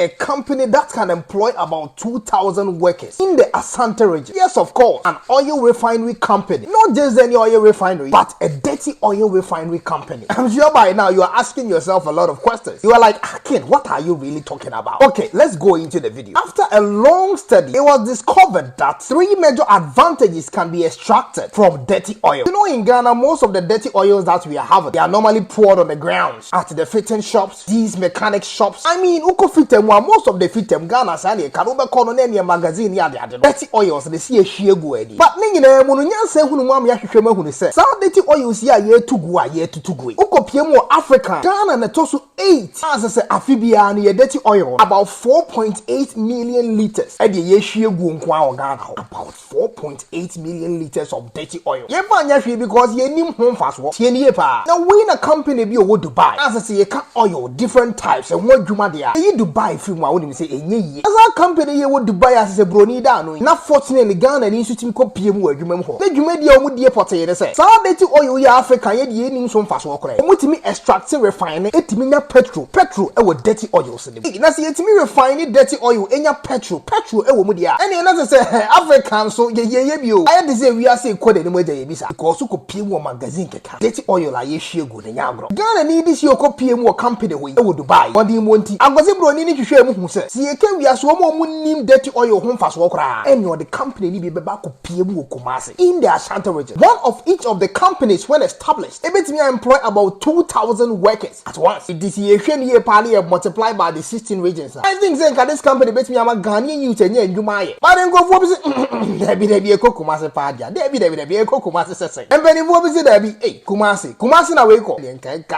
a company that can employ about 2,000 workers in the Asante region. Yes, of course, an oil refinery company. Not just any oil refinery, but a dirty oil refinery company. I'm sure by now you are asking yourself a lot of questions. You are like, Akin, what are you really talking about? Okay, let's go into the video. After a long study, it was discovered that 3 major advantages can be extracted from dirty oil. You know, in Ghana, most of the dirty oils that we are having, they are normally poured on the grounds at the fitting shops, these mechanic shops. I mean, uko fitem wa most of the fitem Ghana sani karuba kono ne magazine ya de dirty oils they see a shiegu edi. But ni nyina mu no nyanse hunu mu am ya hwehwe mahunu se. Some dirty oils ya ye tugu a ye tutugu. Uko piem wo Africa, Ghana na tosu 8 as say afibia no ye dirty oil about 4.8 million liters. Edi ye shiegu nko a Ghana about 4.8 million liters of dirty oil. Ye ba nya hwe because ye nim ho mfaso. Tie ni ye pa. Now we na company bi owo Dubai. As say ye ka oil different types and what dwuma dia. Ye Dubai film wa woni say enye yi. As a company ye wo Dubai as say broni da no. Na fortunately Ghana ni nso tim ko piem wo adwuma mu ho. Na dwuma dia omo die pote ye say. Sa dirty oil ye Africa ye die nim so mfaso okora. Omo timi extract refine etimi nya petrol e wo dirty oils ni. Na say etimi refine dirty oil enya petrol e wo mu dia. Ene na say African so ye bi o. Aye dey say we are say code ni mo je ye bisa. Because ko piem wo magazine keka. Dirty oil a ye hwiegu ne nya agro. Ghana ni dis yo ko piem wo company we wo Dubai. Odi monti. Agozi broni ni hwehwe mu hu se. Si ye ka wiaso mo nim dirty oil ho mfaso okra. Ene the company ni bi beba ko piem wo Kumasi in the Asante region. One of each of the companies when established, ebetimi employ about 2,000 workers at once. It is ye hwe ni ye pa ni multiply by the 16 regions. I think say this company betimi ama Ghanaian youth enye ndwuma ye. But ngofo bi se debi e ko Kumasi pa dia. Debi e ko Kumasi sese. Empeni bo bi se debi Kumasi na we ko.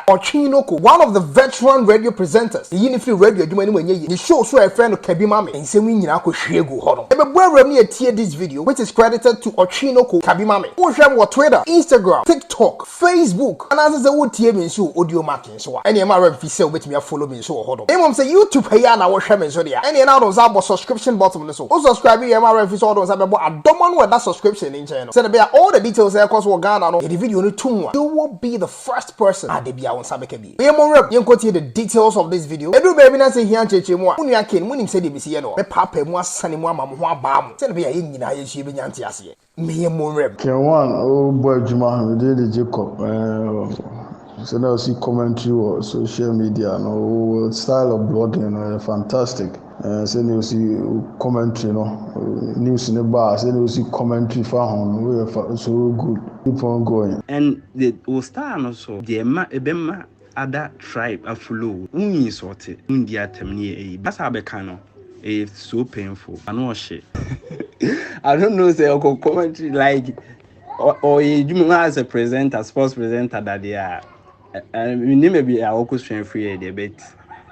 Otumfuo, one of the veteran radio presenters, the Unifree Radio adwuma ni mwenye yi. The show so a friend Kabi Mame. Ensem nyina ko hwegu ho no. Ebe boaram ni etie this video which is credited to Otumfuo Kabi Mame. Wo hwem wo Twitter, Instagram, TikTok, Facebook. And as wo tie me nso audio marking so. Ene ma rem fi se obetimi follow me nso ho do. Emom say YouTube ya na wo hwem nso dia. Ene na don za bo subscription button so. O subscribe ya ma rem fi so don za be bo adomon with that subscription in channel. Say be all the details there cause wo Ghana no. The video no too. You will be the first person at the bia won sabeke bi. Yenkotie the details of this video. Edu baby na say hian cheche mu a. Unu aken munim say de bisi ye no. Me papa mu asane mu ama mo ho aba mu. Say be ya nyina ye hie be nyante ase. Me ye monrem. K1ng o boy juma we dey Jacob. So now see commentary or social media no style of blogging fantastic. Say you see commentary news in the bar, say you see commentary for we so good. Keep on going. And the Ostar also the ebema other tribe aflo unyi sorted India temni that's how becano it's so painful. I know shit. I don't know say commentary like or you as a presenter, sports presenter that they are and maybe I will question free debate.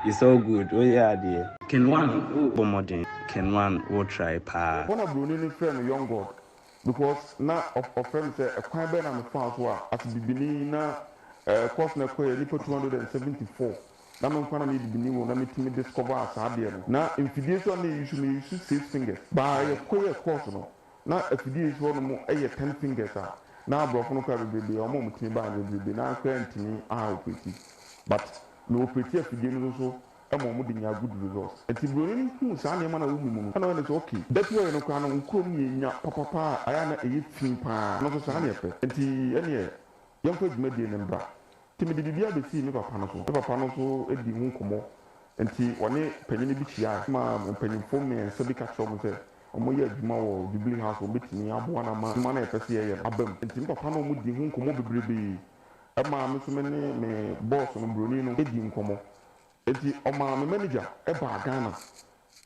It's all good. Oh yeah, dear. K1ng modern. K1ng will try pa. One of the friend young God because now of friends say a quite better and fast one at the beginning now cost na koye nipo 274. Na me nkwana me di beginning na me timi discover asade no. Na infidiation na usually use 6 fingers. Ba ye koye course no. Na infidiation no mo 10 fingers a. Na brofo no ka bebe o mo mutimi ba bebe na kwa ntimi a opeti. But no opeti afidie no so mo di nya good results. Enti broni hu sa na na wo mu. Na we say okay. That way no kwa no nkrom ye nya papa aya na eye fin pa. No so sa na ye pe. Enti ene yonko dwumadi ne mbra timi de bibia be si me papa no so edi hu nkomo enti woni panyine bi chia ma panyimfo me so bi ka cho mo se omo ye adwuma wo bibli house wo betini aboa na ma na epese ye abam enti me papa no mo di hu nkomo bebrebe e ma me so me boss no broni no edi nkomo enti o ma me manager e ba Ghana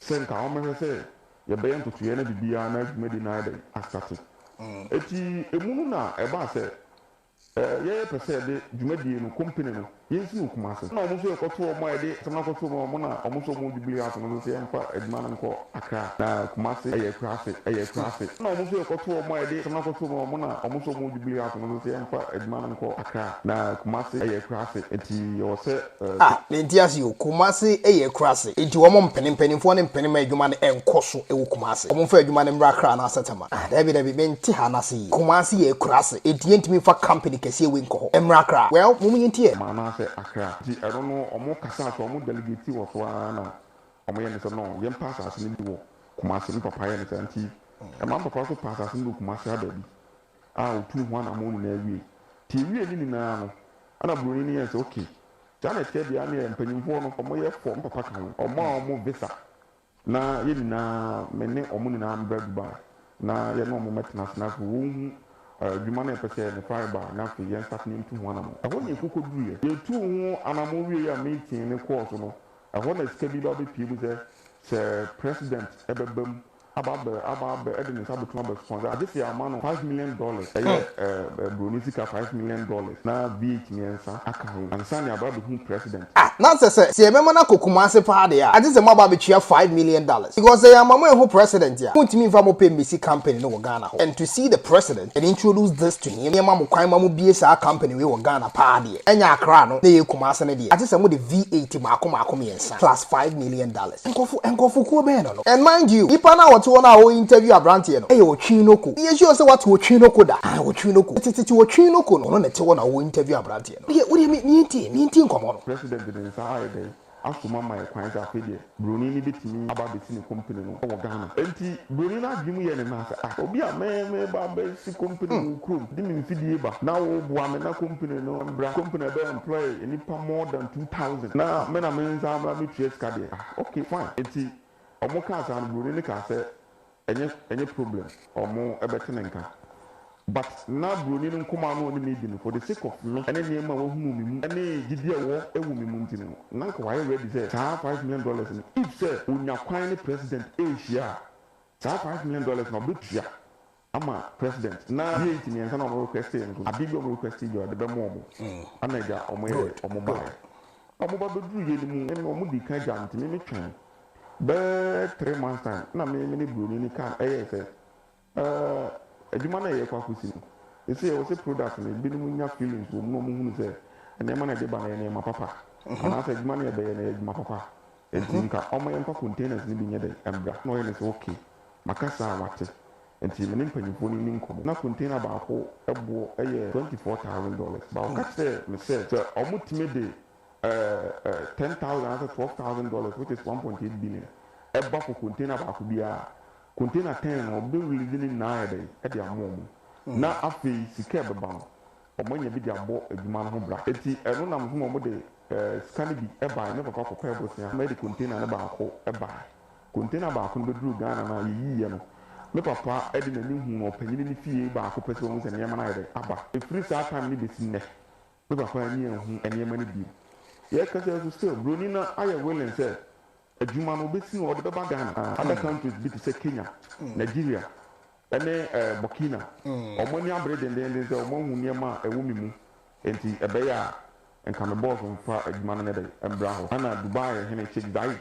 senka o me se ye be ntutu ye na bibia na dwumadi na ade astate enti emunu na e ba se ye pese de dwumadie no company no yensi no Kumasi na omo so ekoto omo ede sama koto omo na omo so omo dibli ato no se emfa edma na nko Accra na Kumasi eye krase na omo so ekoto omo ede sama koto omo na omo so omo dibli ato no se emfa edma na nko Accra na Kumasi eye krase enti yo se enti asi o Kumasi eye krase enti omo mpenimpenimfo ne mpenima adwuma ne enkoso ewo Kumasi omo fa adwuma ne mra Accra na Asanteman David benti ha na se Kumasi eye krase enti yentimi fa company kese we nko emra Accra well mumu yentie mana se Accra di ero no omo kasa so omo delegate wo so ana omo ye ne so no ye pass as ni bi wo Kumasi ni papa ye ne santi e ma papa so pass as ni Kumasi adabi Otumfuo na mo ni na wie ti wie ni na no ana broni ni ye say okay Janet said the army and Pennyfo no omo ye form papa kan omo visa na ye na me ne omo ni na mbra dubai na ye no omo metna snap wo dwuma na pese ne fiber na fe ye start ni ntu ho na mo aho ne kokko duru ye tu ho anamo wie ya meeting ne course no aho na sika bi ba be pie bu se president ebebam about Edwin Sabutumba sponsor. I just say $5 million. Bruni sika $5 million. Na VH miensa akaho. And Sani about the president. Now say remember na Kumasi party I just say maba be $5 million because say mama who president ya. Won't me from pay BC company no Ghana. And to see the president and introduce this to him, mama kwan mamu BSA company we Ghana party. Enya akra no na ye Kumasi na dia. I just say mo the V80 mako miensa plus $5 million. Enkofu ko be no. And mind you, ipa na what na o interview abrantie no Otwinoko ye sure say what Otwinoko da Otwinoko titi Otwinoko no na te wo na o interview abrantie no we me nti nkomo no president dey say dey asoma my kwan za afede broni ni betimi aba beti ne company no o Ghana enti broni na adwum ye ne na say obi a me ba be si company no krom di me fidie ba na wo boa me na company no bra company be employ enipa more than 2000 na me na me nza ma me tue ska dey okay fine enti omo ka sa broni ni ka say any problem omo ebetenenka but na broni no nkoma no ni mebi no for the sake of me ene niam ma wo hunu mi mu ene gidi ewo ewu mi mu ntino na nka why ready say $5 million if say unya kwan ni president Asia $5 million no betua ama president na VAT ni nka na omo request no abigi omo request yo de be mo omo anaga omo ye omo ba be duru ye ni mu ene omo di kan jam ntimi me twan be 3 months time na me ni broni ni kan say adwuma na ye kwa kusi no say o say product na bi ni munya feelings wo mo hunu say ene ma na de ba na ene ma papa ana say adwuma na ye be ye na adwuma papa enti nka omo ye nka containers ni bi nye de embra no ye say okay makasa wate enti me ni mpanyifo ni nkomo na container ba ko ebo ye $24,000 ba o ka say me say omo time de $10,000 to $12,000 which is 1.8 billion eba for container ba ko bia container 10 or be releasing na dey e dey amom na afi sika be ba omo nya bi dey abo adwuma no ho bra eti eno na mo mo de scan bi e ba ne papa ko ebo sia me de container na ba ko e ba container ba ko be duru Ghana na yiye no me papa e de na ni hu opanyini ni fie ba ko pese wo se ne yema na dey aba e free sa time ni be sinne me papa ni hu enema ni bi ye ka say still broni na aye willing say adwuma no be sin o de be ba Ghana other countries be to say Kenya Nigeria ene Burkina omo ni abre den say omo hu niema ewo mi mu enti ebe ya enka me boss mfa adwuma no dey embra ho ana Dubai he ne check dai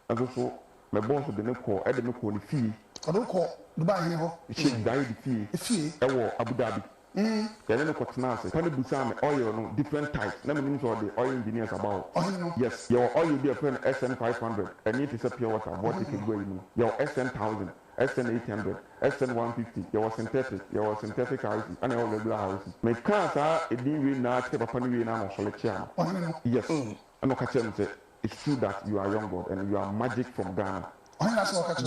aso so me boss de ne ko e de me ko ni fee odo ko Dubai he ho check dai di fee e wo Abu Dhabi yẹn ní kọtìnà ase pẹni busa mi oil no different types na mi ní sọ the oil engineers about yes your oil be a friend SN 500 and it is a pure water what you can go in your SN 1000 SN 800 SN 150 your synthetic houses and your regular houses me can sa edin we na te papa ni we na no sole chia yes and okay tell me say it's true that you are young god and you are magic from Ghana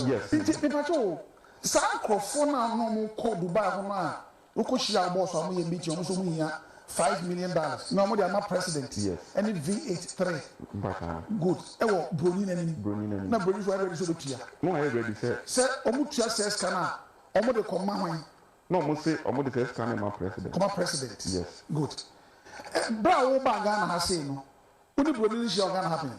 yes people cho sa microphone na no mo ko Dubai ho na Ukoshia boss amu ye meeting omo so mu hia $5 million. No mo dey am president. Yes. Any V83. Good. Ewo broni na ni. Na broni so ready so do tia. No I ready say. Say omo tia says kana. Omo dey come hwan. No mo say omo dey say kana ma president. Come president. Yes. Good. Bra wo ba Ghana ha say no. Uni broni shi Ghana happen.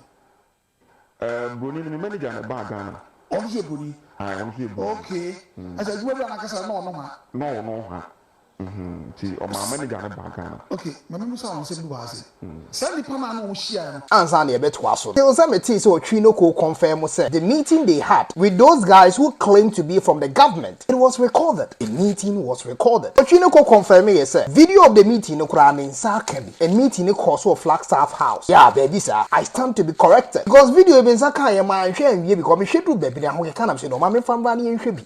Broni ni manager na ba Ghana. Omo je broni. I'm here. Okay. I said you na kasa no ha. No ha. Ti o ma manager na ba Ghana. Okay, mama musa won se bi wa ase. Send the na no share no. Ansa na ebeto aso. They also say Otwinoko confirm say the meeting they had with those guys who claim to be from the government, it was recorded. The meeting was recorded. Otwinoko confirm me say video of the meeting no kura ne nsa ka bi. And meeting no course of Flagstaff House. Yeah, baby sir, I stand to be corrected. Because video be nsa ka ye ma hwe anwie because me hwe do baby na ho ke kana me say no ma me fam ba na ye hwe bi.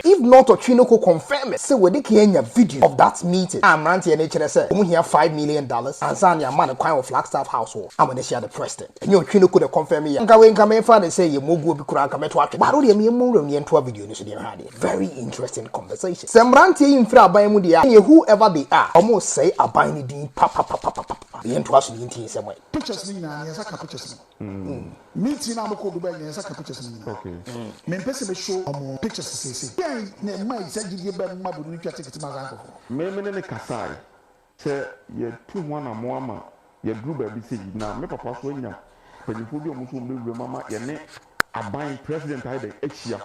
If not Otwinoko confirm say we dey ke anya video of that meeting. I'm ranting and say, we here $5 million, and son, your man, a kind of Flagstaff household. I'm going to share the president. And you're trying to confirm me. I'm going to come in and say, you move to Kuran, come to watch. But only me more than 12 videos. Very interesting conversation. Some ranting in Fra by Mudia, whoever they are, almost say a binding dean, papa. The interest in some way. Pictures me now, yes, I can pictures me. Meeting I'm called Dubai, yes, I can pictures me. Okay. Me person show pictures to say. Yeah, ne mai say give you better mabu ni take it to my uncle. Me ne kasai. Say ye 2-1 amoama. Ye group baby say na me papa so nya. Panyifo bi omuso mbe mama ye ne aban president aide echia.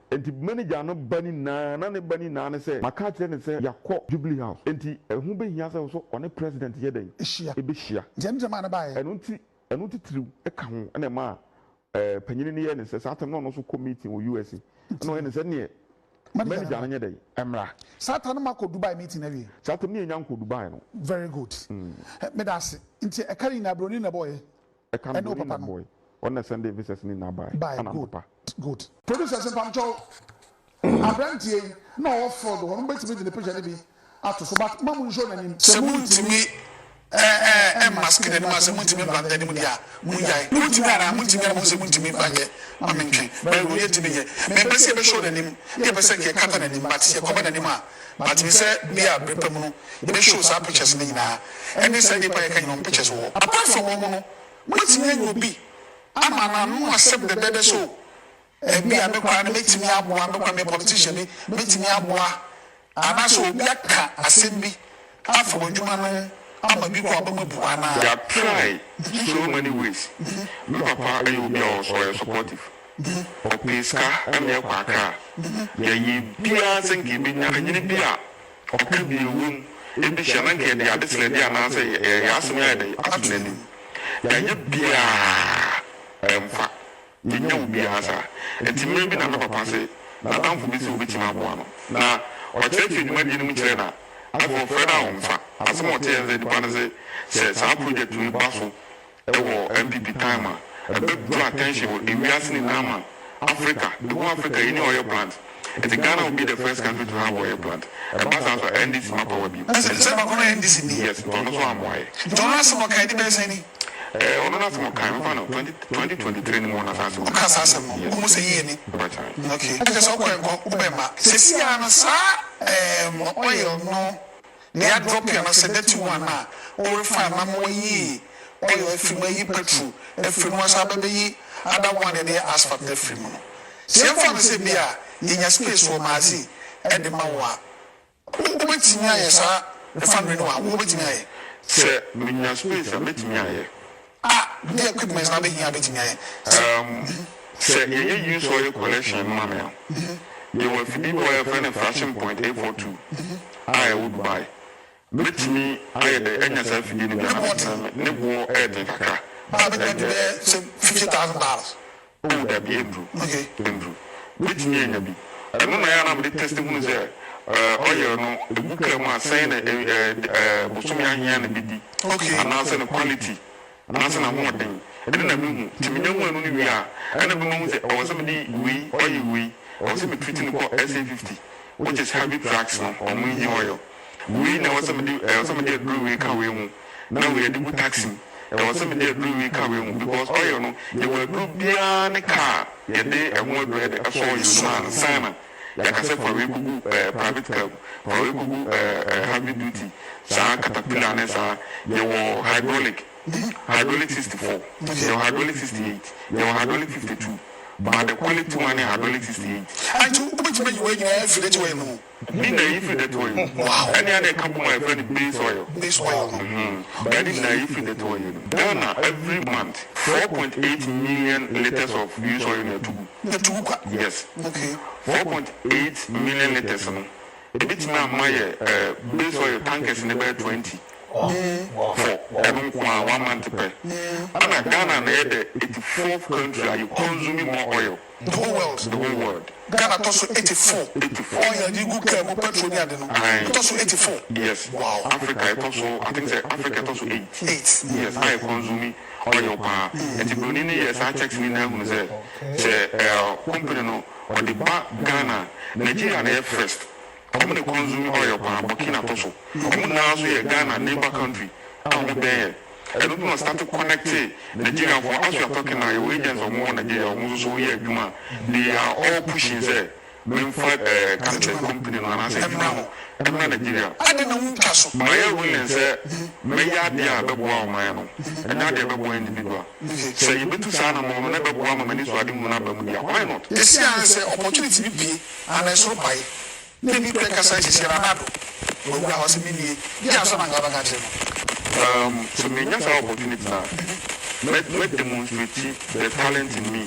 Enti manager no bani na ne bani na ne say maka kire ne say yakọ Jubilee House. Enti ehu be hia say so one president ye den. Echia. E be hia. Gentleman na bae. Enu ti triw e ka ho na ma panyini ne ye ne say satam no so committee wo US. No ye ne say ne manager no nye dey emra. Satam ma ko Dubai meeting every. Satam ne nya ko Dubai no. Very good. Me da se. Nti e carry na broni na boy. E kan broni na boy. On the Sunday visits ni na buy. Good. Producers from Joe. Abrantie no offer the one bet me the picture be ato so but mamu show na nim. Semuntimi mask na ma semuntimi blanda ni mu dia. Munjai. Muntimi ara muntimi ara semuntimi baje. Amentwe. Ba wo yetimi ye. Me pese be show na nim. Ye pese ke kata na nim but ye ko na nim a. But me say me a prepare mu no. Be show sa pictures ni na. Any say dey pa ye kan no pictures wo. Apart from wo no. Muntimi ye obi. Ama na no accept the bebe so me amekwa na metimi aboa amekwa me politician ni metimi aboa ana so obi aka asembi afọ adwuma no ama bi kwa ba mabuana na try so many ways me papa ayo bi o so supportive o piska ame kwa aka ya yi bia sengi bi nya nyini bia o ka bi won e bi hye na nke de adesle dia na say ya asem ya de atunani ya yi bia emfa nyanya obi asa enti me bi na me papa say na tamfo bi se obi tima aboa no na o cheche nyuma di mu kire na afo fera omfa asem o te enze di pa na say sa project we baso e wo MPP time a draw attention with investing in Nama Africa the whole Africa in oil plant. It's Ghana will be the first country to have oil plant. And that's also NDC power bill. Say ma kono NDC yes don't know so am why don't ask mo kai di be say ni ono na some kind of 2023 ni mo na saso kasa asem mo say ye ni okay just so ko ubema sesi ana sa oil no they are dropping na say that one na or refine na mo yi oil efimo yi petrol efimo sa ba yi other one dey asphalt efimo no se fa say bia yinya space for mazi e de ma wa ubetimi aye sa refinery no wa ubetimi aye se minya space ubetimi aye the equipment na be here betimi aye se ye use oil collection mama you will feed oil for a fraction point 842 I would buy betimi aye the enya sa feed ni ne bo e de kaka $50,000 oh that be improve okay improve betimi enya bi eno na ya na be testimony say oil no the book am assign bosumi ahia na bidi okay and also the quality and also na mo den e na me timinya mu anu ni wi a ena be mo say o so me di wi oil wi o so me treating ko SA50 which is heavy tracks no o mo yi oil wi na o so me di agree we ka we mu na we di bu taxi o so me di agree we ka we mu because oil no you will group bia ne car ye dey e mo bread e so you man Simon like I said for we go private car for we go heavy duty sa caterpillar na sa your hydraulic 64 your hydraulic 68 your hydraulic 52 but the quality one is hydraulic 68 I do which way you every day way no mean that if the toy wow any other company my friend base oil but I didn't know if the toy Ghana every month 4.8 million liters of used oil in a tube yes okay 4.8 million liters no a bit my base oil tankers in about 20 1 month per and Ghana the 84th country are you consuming more oil the whole world Ghana toss 84 oil you go care petrol near the no toss 84 yes wow Africa also I think say Africa toss 8 yes I consuming oil pa and the Brunei yes I check me now say company no or the Ghana Nigeria na first ɔmo ne consume oil pa Burkina Faso ɔmo na so yɛ Ghana neighbor country ɔmo bɛyɛ ɛno no start to connect Nigeria for as you are talking now your agents ɔmo Nigeria ɔmo so yɛ adwuma they are all pushing say memfa country company no anase ɛmna Nigeria ade na wonta so ma yɛ willing sɛ mɛyɛ ade a bɛboa ɔman no ɛnyɛ ade a bɛboa individual sɛ yɛbɛtu saa na mɔmɔ na bɛboa ma mani so ade mu no aba mu dia why not esi an sɛ opportunity bi pie ana so pai na bi pɛ kasa sisi ranado wo wura hɔ sɛ menie dia so na ngaba ka kyerɛ no so menya saa opportunity na let demonstrate the talent in me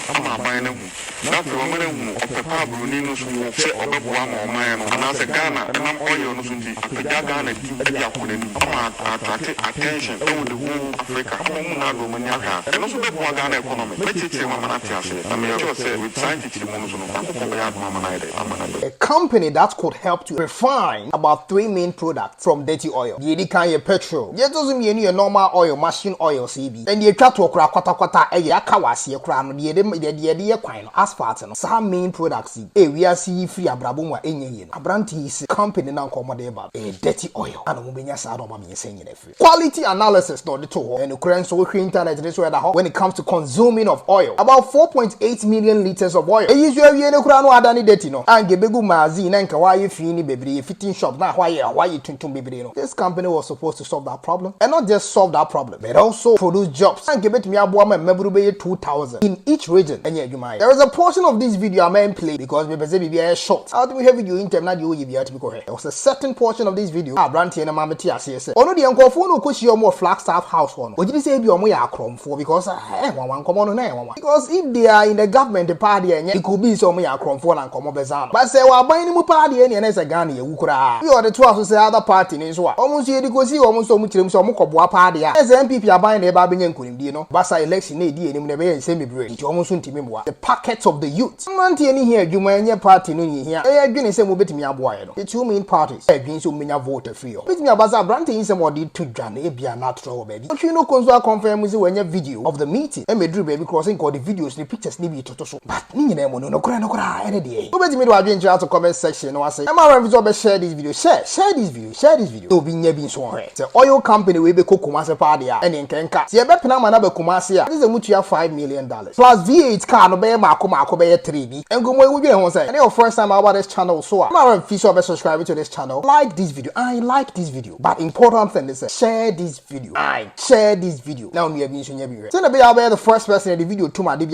ama aban no hu na afei ɔma no hu ɔpɛpa aburoni no so wɔ sɛ ɔbɛboa ma ɔman no anaasɛ Ghana ɛnam ɔyɛ no so nti apagya Ghana di adi akɔ n'anim ama attracte attention ɛwɔ the whole Africa ama mu na adɔ mani ahwɛ a ɛno so bɛboa Ghana economy bɛkyekyere ma ma no ate aseɛ na meyɛ sɛ with saa nkyekyere mu no so no akokɔ bɛyɛ adoma ma no ayɛ dɛ ama no adɔ A company that could help to refine about 3 main products from dirty oil. The can your petrol. Yet doesn't mean your normal oil, machine oil, CB. Then you try to okra kwata a yakawasi a crown, the quine, asphalt, and some main products. We are see free abrabuma in Abrantis company now commodable a dirty oil. And Mubinya Sadoma saying it free. Quality analysis, not the two, and the current social internet is where when it comes to consuming of oil. About 4.8 million liters of oil. Usually, you know, Adani Detino, and Gebegu Mazin and Kawaii Fini baby, fitting shop, now why you tuntum baby. This company was supposed to solve that problem, and not just solve that problem, but also produce jobs and give it to me a woman, Mebrube 2000 in each region. And yet, you might. There is a portion of this video I may play because we be a short. How do we have video in time? Not you be able to be correct. There was a certain portion of this video. Branty and Mamati as oh no, the uncle phone will push your more Flagstaff house one. What did you say? Be on my chrome for because I want come on one. Because if they are in the government, the party and it could be some me chrome for and come up as but say well buying mu party and as a Ghana you kura. You are the two to say other party in so almost you go see almost so much so much party as MPP are buying the babbing and couldn't you know Basa election AD and never and semi break it almost soon the packets of the youth Manti any here you may party no here I again say move me a boy the two main parties again so many vote free with me a baza branting somebody to Jan be a natural baby but you know consular confirm with when your video of the meeting and me drew baby crossing call the videos the pictures need to so but no cry any day go me to adventure to comment section no I say am I ready share this video share this video to be near being so the oil company we be Kumasi party and in Kenka see a better man be Kumasi this is a mutual $5 million plus V8 car no be Mako be 3B and go we be on say and your first time about this channel so I'm official subscribe to this channel like this video I like this video but important thing is share this video now me be so be say be the first person in the video to my be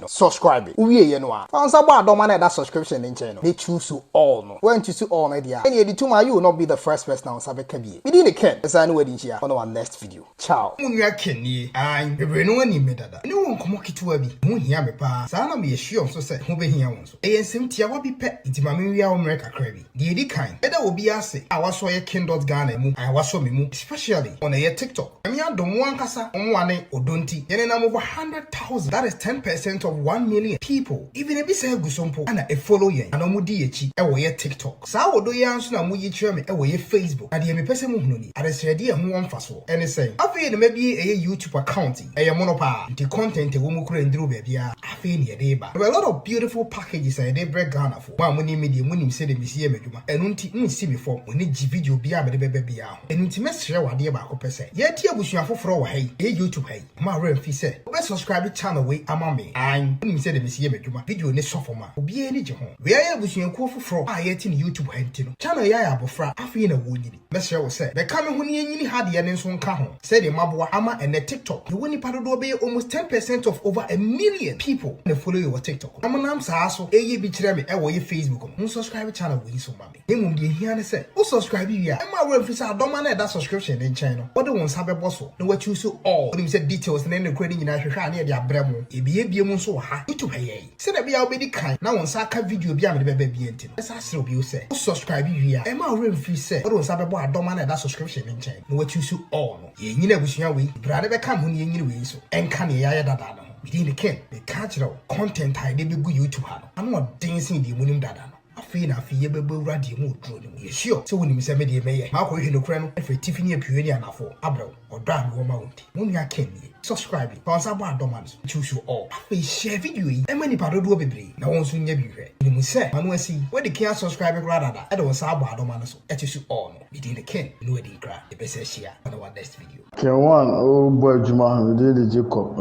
subscribe we you know answer about don't man that subscription in channel they choose to all no when choose to all media and you to my you will not be the first person on Sabeka we did the Ken as I know wedding here on our next video ciao munya Kenny I be no any medada no one come kitu abi mu hia me pa sa na me sure so say ho be hia won so e ensem tia wa bi pe intima me wi a America krabi the di kan eda obi ase awaso ye K1ng Ghana mu awaso me mu especially on a TikTok me adom wan kasa onwane odonti yene na over 100,000 that is 10% of 1 million people even if say gusompo ana e follow yen ana mu di echi e wo ye TikTok sa wodo ye anso na mu yi kire me e wo ye Facebook na de me pese mu hunu ni aresrede e ho wonfa so ene say afi ne mabie e YouTube account e ye monopa the content e wo mu kura ndru ba bia afi ne de ba there are a lot of beautiful packages and they break Ghana for ma mu ni media mu ni se de me sie madwuma enu nti mu si me form oni gi video bia me de bebe bia ho enu nti mesre wade ba ko pese ye ti abusua foforo wa hai e YouTube hai ma remfi se be subscribe channel we ama me an mu ni se de me sie madwuma video ne sofo ma obi eni je ho we aye abusua ko foforo a ye ti ni YouTube hai nti no channel ya ya abofra afi na wo nyini mesre wo se be ka me ho ni enyini hade ye ne nso nka ho se de maboa ama ene TikTok the woni padodo be almost 10% of over 1 million people na follow your TikTok amanam saa so eye bi kire me e wo ye Facebook no subscribe channel we so ma me emum de hia ne se o subscribe wi a e ma wo mfi sa adoma na that subscription in channel what do won sabe boso na wa choose all what do say details na ne credit nyina hwehwe na e de abramo ebie mu so ha YouTube haye se na bia obedi kan na won sa ka video bia me de beba bia enti esa sere obi o se o subscribe wi a e ma wo mfi se what do won sabe bo adoma na that subscription in channel na wa choose all no ye nyina busua we bra ne be kam ho ne ye nyini we so enka ne ya dada no within the Ken the cultural content I dey be go YouTube ha no ano dancing the munim dada no Afi na afi ye bebe wradi mu odro ni ye sure se woni se me de meye ma ko hwe no kure no efe tifini apiwe ni anafo abro odra mi wo ma wonti mo nua ken ni subscribe sponsor bo adoman choose all afi share video yi e mani padodo bebre na won so nya bi hwe ni mu se manu asi we de can subscribe kra dada e de won sa bo adoman so e choose all no we dey the ken no we dey kra e be se share on our next video K1ng o boy juma we dey Jacob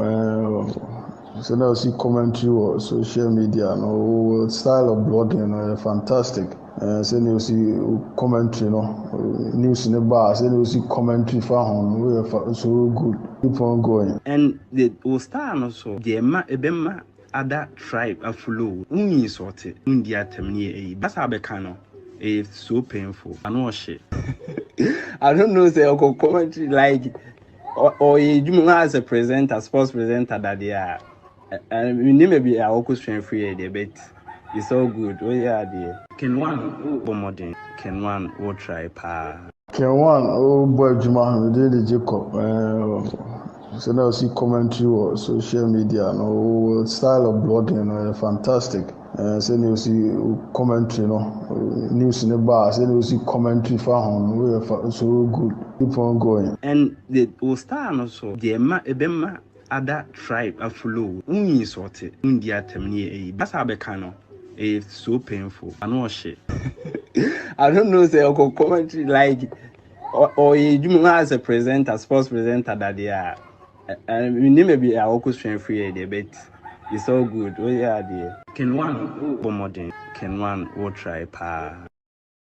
so now see commentary or social media no style of blogging fantastic say you see commentary news in the bar say you see commentary for home so good keep on going and the star no so the ebema other tribe aflow unyi sorted India temni basa beka no it's so painful I know shit I don't know say commentary like or you as a presenter sports presenter that they are and we maybe I will strength free a bit. It's all good. Oh yeah, dear. K1ng modern. K1ng will try pa. K1ng oh boy juma we dey Jacob so now see commentary or social media no style of blogging fantastic say you see commentary news in the bar say you see commentary for home so good keep on going and the star no so the ebema other tribe aflow unyi sorted India temni basa beka no it's so painful I know shit I don't know say commentary like or you as a presenter sports presenter that they are and we maybe I will strength free a bit it's all good oh yeah dear K1ng modern K1ng will try pa